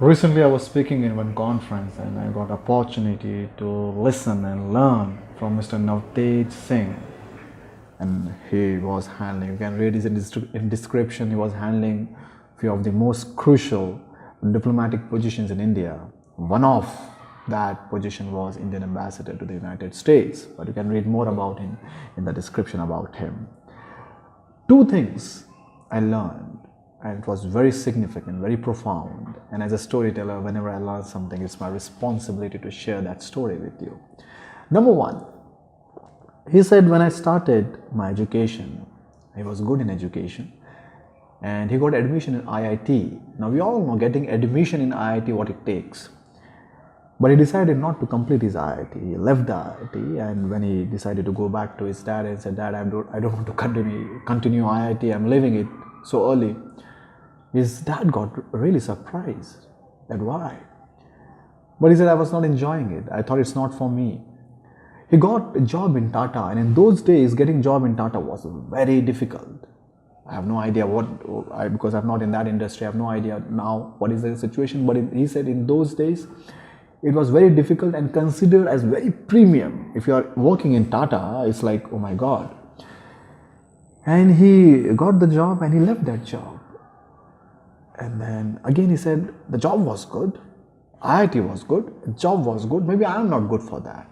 Recently, I was speaking in one conference and I got opportunity to listen and learn from Mr. Navtej Singh. And he was handling, you can read his in description, he was handling few of the most crucial diplomatic positions in India. One of that position was Indian ambassador to the United States, but you can read more about him in the description about him. Two things I learned, and it was very significant, very profound. And as a storyteller, whenever I learn something, it's my responsibility to share that story with you. Number one, he said when I started my education, he was good in education and he got admission in IIT. Now we all know getting admission in IIT what it takes. But he decided not to complete his IIT. He left the IIT, and when he decided to go back to his dad and said, "Dad, I don't want to continue IIT. I'm leaving it so early." His dad got really surprised. That why? But he said, "I was not enjoying it. I thought it's not for me." He got a job in Tata, and in those days, getting job in Tata was very difficult. I have no idea because I'm not in that industry. I have no idea now what is the situation. But he said in those days, it was very difficult and considered as very premium. If you are working in Tata, it's like, oh my God. And he got the job and he left that job. And then again he said, the job was good, IIT was good, the job was good, maybe I am not good for that.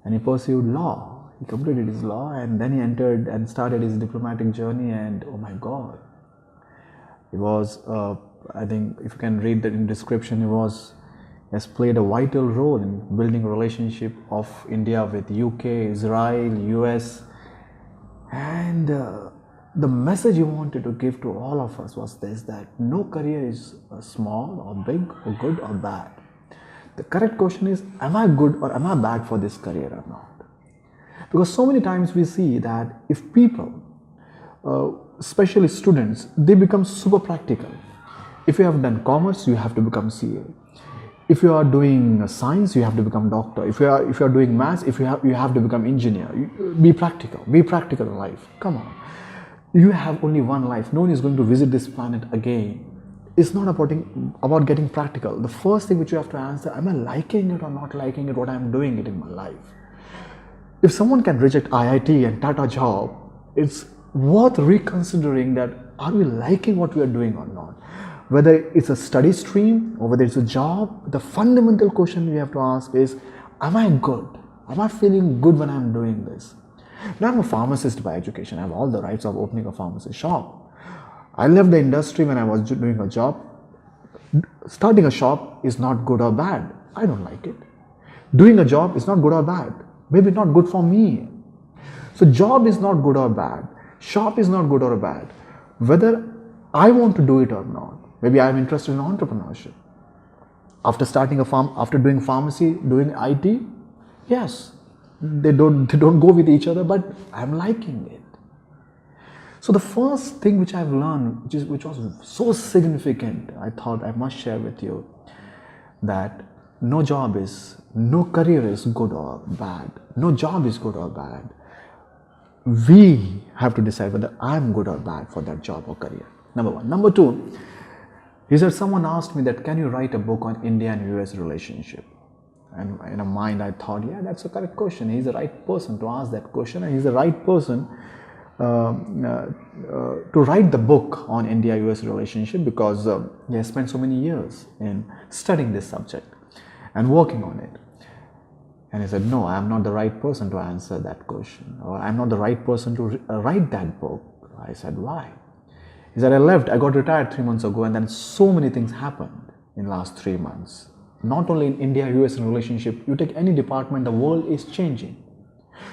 And he pursued law. He completed his law and then he entered and started his diplomatic journey, and oh my God. He was, I think if you can read that in description, has played a vital role in building a relationship of India with UK, Israel, US. And the message he wanted to give to all of us was this, that no career is small or big or good or bad. The correct question is, am I good or am I bad for this career or not? Because so many times we see that if people, especially students, they become super practical. If you have done commerce, you have to become CA. If you are doing science, you have to become doctor. If you are doing maths, you have to become engineer. Be practical in life. Come on, you have only one life. No one is going to visit this planet again. It's not about getting practical. The first thing which you have to answer: am I liking it or not liking it? What I am doing it in my life. If someone can reject IIT and Tata job, it's worth reconsidering that are we liking what we are doing or not. Whether it's a study stream or whether it's a job, the fundamental question we have to ask is, am I good? Am I feeling good when I'm doing this? Now, I'm a pharmacist by education. I have all the rights of opening a pharmacy shop. I left the industry when I was doing a job. Starting a shop is not good or bad. I don't like it. Doing a job is not good or bad. Maybe not good for me. So job is not good or bad. Shop is not good or bad. Whether I want to do it or not. Maybe I am interested in entrepreneurship. After starting a farm, after doing pharmacy, doing IT, yes, they don't go with each other, but I'm liking it. So the first thing which I've learned, which was so significant, I thought I must share with you, that no career is good or bad. No job is good or bad. We have to decide whether I'm good or bad for that job or career. Number one. Number two, he said, someone asked me that, can you write a book on India and US relationship? And in a mind I thought, yeah, that's a correct question. He's the right person to ask that question, and he's the right person to write the book on India-US relationship, because he has spent so many years in studying this subject and working on it. And he said, no, I am not the right person to answer that question, or I'm not the right person to write that book. I said, why? He said, I got retired 3 months ago, and then so many things happened in the last 3 months. Not only in India-US relationship, you take any department, the world is changing.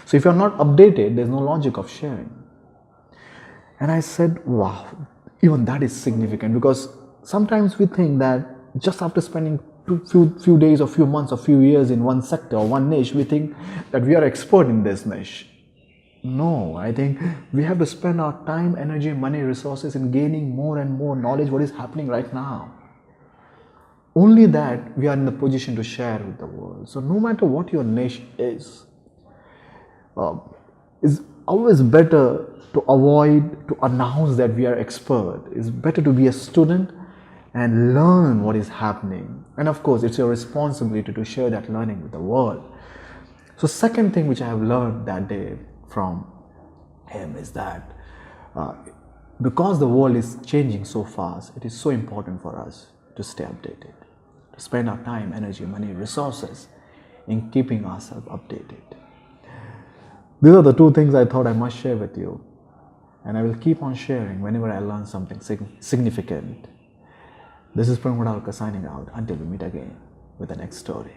So if you're not updated, there's no logic of sharing. And I said, wow, even that is significant, because sometimes we think that just after spending few days or few months or few years in one sector or one niche, we think that we are expert in this niche. No, I think we have to spend our time, energy, money, resources in gaining more and more knowledge what is happening right now. Only that we are in the position to share with the world. So no matter what your niche is, it's always better to avoid to announce that we are expert. It's better to be a student and learn what is happening. And of course, it's your responsibility to share that learning with the world. So second thing which I have learned that day from him is that because the world is changing so fast, it is so important for us to stay updated, to spend our time, energy, money, resources in keeping ourselves updated. These are the two things I thought I must share with you, and I will keep on sharing whenever I learn something significant. This is Pramodalka signing out until we meet again with the next story.